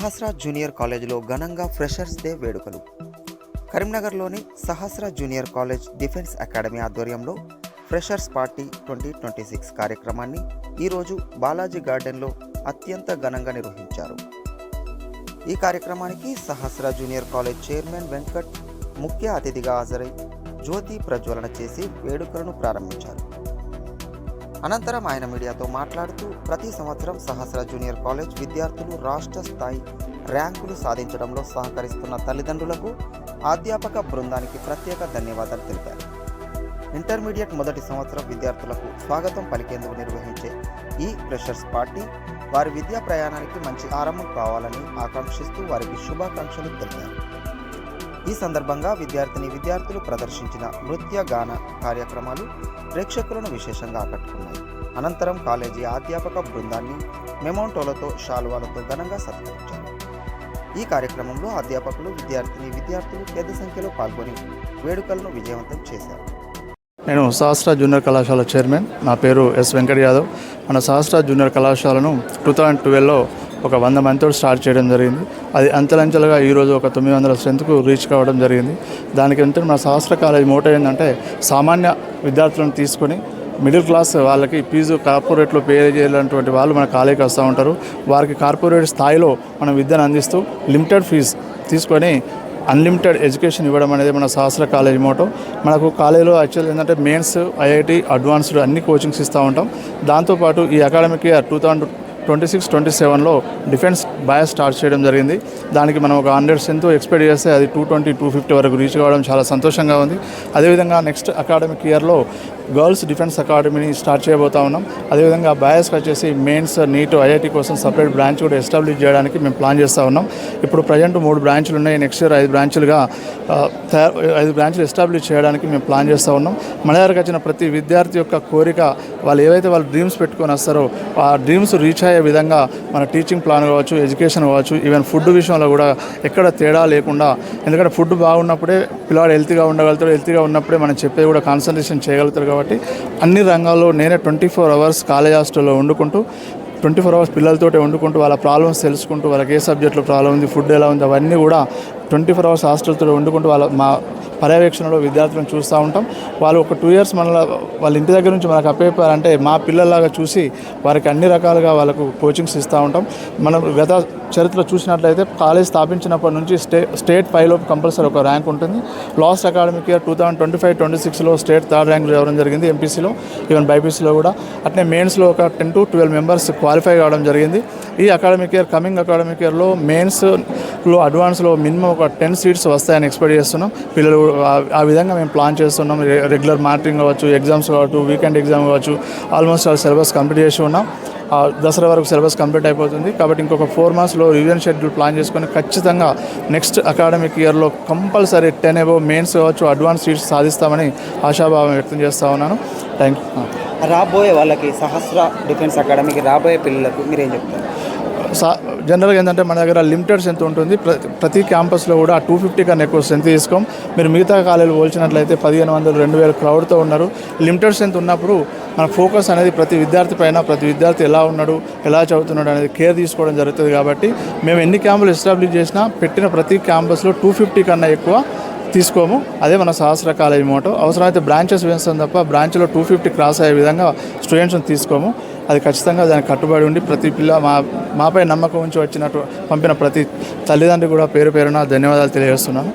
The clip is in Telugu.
సహస్ర జూనియర్ కాలేజీలో ఘనంగా ఫ్రెషర్స్ డే వేడుకలు. కరీంనగర్లోని సహస్ర జూనియర్ కాలేజ్ డిఫెన్స్ అకాడమీ ఆధ్వర్యంలో ఫ్రెషర్స్ పార్టీ 2026 కార్యక్రమాన్ని ఈరోజు బాలాజీ గార్డెన్లో అత్యంత ఘనంగా నిర్వహించారు. ఈ కార్యక్రమానికి సహస్ర జూనియర్ కాలేజ్ చైర్మన్ వెంకట్ ముఖ్య అతిథిగా హాజరై జ్యోతి ప్రజ్వలన చేసి వేడుకలను ప్రారంభించారు. అనంతరం ఆయన మీడియాతో మాట్లాడుతూ ప్రతి సంవత్సరం సహస్ర జూనియర్ కాలేజ్ విద్యార్థులు రాష్ట్ర స్థాయి ర్యాంకులు సాధించడంలో సహకరిస్తున్న తల్లిదండ్రులకు, అధ్యాపక బృందానికి ప్రత్యేక ధన్యవాదాలు తెలిపారు. ఇంటర్మీడియట్ మొదటి సంవత్సరం విద్యార్థులకు స్వాగతం పలికేందుకు నిర్వహించే ఈ ఫ్రెషర్స్ పార్టీ వారి విద్యా ప్రయాణానికి మంచి ఆరంభం కావాలని ఆకాంక్షిస్తూ వారికి శుభాకాంక్షలు తెలిపారు. ఈ సందర్భంగా విద్యార్థులు ప్రదర్శించిన నృత్య గాన కార్యక్రమాలు ప్రేక్షకులను విశేషంగా ఆకట్టుకున్నాయి. అనంతరం కాలేజీ అధ్యాపక బృందాన్ని మెమోంటోలతో, శాలువాలతో ఘనంగా సత్కరించారు. ఈ కార్యక్రమంలో అధ్యాపకులు, విద్యార్థులు పెద్ద సంఖ్యలో పాల్గొని వేడుకలను విజయవంతం చేశారు. నేను సహస్ర జూనియర్ కళాశాల చైర్మన్. నా పేరు ఎస్ వెంకట్ యాదవ్. మన సహస్ర జూనియర్ కళాశాలను 2012లో ఒక 100 మందితో స్టార్ట్ చేయడం జరిగింది. అది అంచెలంచెలుగా ఈరోజు ఒక 900 స్ట్రెంత్కు రీచ్ కావడం జరిగింది. దానికి మన సహస్ర కాలేజ్ మోటో ఏంటంటే, సామాన్య విద్యార్థులను తీసుకొని మిడిల్ క్లాస్ వాళ్ళకి ఫీజు కార్పొరేట్లో పే చేయాలన్నటువంటి వాళ్ళు మన కాలేజీకి వస్తూ ఉంటారు. వారికి కార్పొరేట్ స్థాయిలో మనం విద్యను అందిస్తూ లిమిటెడ్ ఫీజు తీసుకొని అన్లిమిటెడ్ ఎడ్యుకేషన్ ఇవ్వడం అనేది మన సహస్ర కాలేజ్ మోటో. మనకు కాలేజీలో యాక్చువల్ ఏంటంటే మెయిన్స్, ఐఐటి, అడ్వాన్స్డ్ అన్ని కోచింగ్స్ ఇస్తూ ఉంటాం. దాంతోపాటు ఈ అకాడమిక్ ఇయర్ 2026-27లో డిఫెన్స్ బ్యాచ్ స్టార్ట్ చేయడం జరిగింది. దానికి మనం ఒక 100 స్ట్రెంత్ ఎక్స్పెక్ట్ చేస్తే అది 220-250 వరకు రీచ్ కావడం చాలా సంతోషంగా ఉంది. అదేవిధంగా నెక్స్ట్ అకాడమిక్ ఇయర్లో గర్ల్స్ డిఫెన్స్ అకాడమీని స్టార్ట్ చేయబోతా ఉన్నాం. అదేవిధంగా బ్యాచ్కి వచ్చేసి మెయిన్స్, నీట్, ఐఐటి కోసం సపరేట్ బ్రాంచ్ కూడా ఎస్టాబ్లిష్ చేయడానికి మేము ప్లాన్ చేస్తూ ఉన్నాం. ఇప్పుడు ప్రజెంట్ 3 బ్రాంచ్లు ఉన్నాయి. నెక్స్ట్ ఇయర్ 5 బ్రాంచ్లుగా 5 బ్రాంచ్లు ఎస్టాబ్లిష్ చేయడానికి మేము ప్లాన్ చేస్తూ ఉన్నాం. మన దగ్గరకు వచ్చిన ప్రతి విద్యార్థి యొక్క కోరిక, వాళ్ళు ఏవైతే వాళ్ళు డ్రీమ్స్ పెట్టుకొని వస్తారో ఆ డ్రీమ్స్ రీచ్ అయ్యే విధంగా మన టీచింగ్ ప్లాన్ కావచ్చు, ఎడ్యుకేషన్ కావచ్చు, ఈవెన్ ఫుడ్ విషయంలో కూడా ఎక్కడ తేడా లేకుండా, ఎందుకంటే ఫుడ్ బాగున్నప్పుడే పిల్లవాడు హెల్తీగా ఉండగలుగుతాడు. హెల్తీగా ఉన్నప్పుడే మనం చెప్పేది కూడా కాన్సన్ట్రేషన్ చేయగలుగుతారు. కాబట్టి అన్ని రంగాల్లో నేనే 24 అవర్స్ కాలేజ్ హాస్టల్లో వండుకుంటూ 24 అవర్స్ పిల్లలతోటే వండుకుంటూ వాళ్ళ ప్రాబ్లమ్స్ తెలుసుకుంటూ, వాళ్ళకి ఏ సబ్జెక్టులో ప్రాబ్లం ఉంది, ఫుడ్ ఎలా ఉంది, అవన్నీ కూడా 24 అవర్స్ హాస్టల్తో వండుకుంటూ మా పర్యవేక్షణలో విద్యార్థులను చూస్తూ ఉంటాం. వాళ్ళు ఒక 2 ఇయర్స్ వాళ్ళ ఇంటి దగ్గర నుంచి మనకు అప్పయ్యారంటే మా పిల్లల్లాగా చూసి వారికి అన్ని రకాలుగా వాళ్ళకు కోచింగ్స్ ఇస్తూ ఉంటాం. మనం గత చరిత్ర చూసినట్లయితే కాలేజ్ స్థాపించినప్పటి నుంచి స్టేట్ 5లో కంపల్సరీ ఒక ర్యాంక్ ఉంటుంది. లాస్ట్ అకాడమిక్ ఇయర్ 2025-26లో స్టేట్ 3rd ర్యాంక్ రావడం జరిగింది. ఎంపీసీలో, ఈవెన్ బైపీసీలో కూడా. అట్నే మెయిన్స్లో ఒక 10-12 మెంబర్స్ క్వాలిఫై కావడం జరిగింది. ఈ అకాడమిక్ ఇయర్, కమింగ్ అకాడమిక్ ఇయర్లో మెయిన్స్లో, అడ్వాన్స్లో మినిమం ఒక 10 సీట్స్ వస్తాయని ఎక్స్పెక్ట్ చేస్తున్నాం. పిల్లలు ఆ విధంగా మేము ప్లాన్ చేస్తున్నాం. రెగ్యులర్ మానిటరింగ్ కావచ్చు, ఎగ్జామ్స్ కావచ్చు, వీకెండ్ ఎగ్జామ్ కావచ్చు, ఆల్మోస్ట్ సిలబస్ కంప్లీట్ చేసి ఉన్నాం. దసరా వరకు సిలబస్ కంప్లీట్ అయిపోతుంది. కాబట్టి ఇంకొక 4 మంత్స్లో రివిజన్ షెడ్యూల్ ప్లాన్ చేసుకొని ఖచ్చితంగా నెక్స్ట్ అకాడమిక్ ఇయర్లో కంపల్సరీ 10 అబోవ్ మెయిన్స్ కావచ్చు, అడ్వాన్స్ సీట్స్ సాధిస్తామని ఆశాభావం వ్యక్తం చేస్తూ ఉన్నాను. Thank you. రాబోయే వాళ్ళకి సహస్ర డిఫెన్స్ అకాడమీకి రాబోయే పిల్లలకు మీరేం చెప్తారు? జనరల్గా ఏంటంటే మన దగ్గర లిమిటెడ్ స్ట్రెంత్ ఉంటుంది. ప్రతి క్యాంపస్లో కూడా 250 కన్నా ఎక్కువ స్ట్రెంత్ తీసుకోం. మీరు మిగతా కాలేజీలు పోల్చినట్లయితే 1500-2000 క్రౌడ్తో ఉన్నారు. లిమిటెడ్ స్ట్రెంత్ ఉన్నప్పుడు మన ఫోకస్ అనేది ప్రతి విద్యార్థి పైన, ప్రతి విద్యార్థి ఎలా ఉన్నాడు, ఎలా చదువుతున్నాడు అనేది కేర్ తీసుకోవడం జరుగుతుంది. కాబట్టి మేము ఎన్ని క్యాంపులు ఎస్టాబ్లిష్ చేసినా పెట్టిన ప్రతి క్యాంపస్లో 250 కన్నా ఎక్కువ తీసుకోము. అదే మన సహస్ర కాలేజ్ మోటో. అవసరమైతే బ్రాంచెస్ వేస్తాం తప్ప బ్రాంచ్లో 250 క్రాస్ అయ్యే విధంగా స్టూడెంట్స్ని తీసుకోము. అది ఖచ్చితంగా దానికి కట్టుబడి ఉండి ప్రతి పిల్ల మాపై నమ్మకం ఉంచి పంపిన ప్రతి తల్లిదండ్రులు కూడా పేరున ధన్యవాదాలు తెలియజేస్తున్నాను.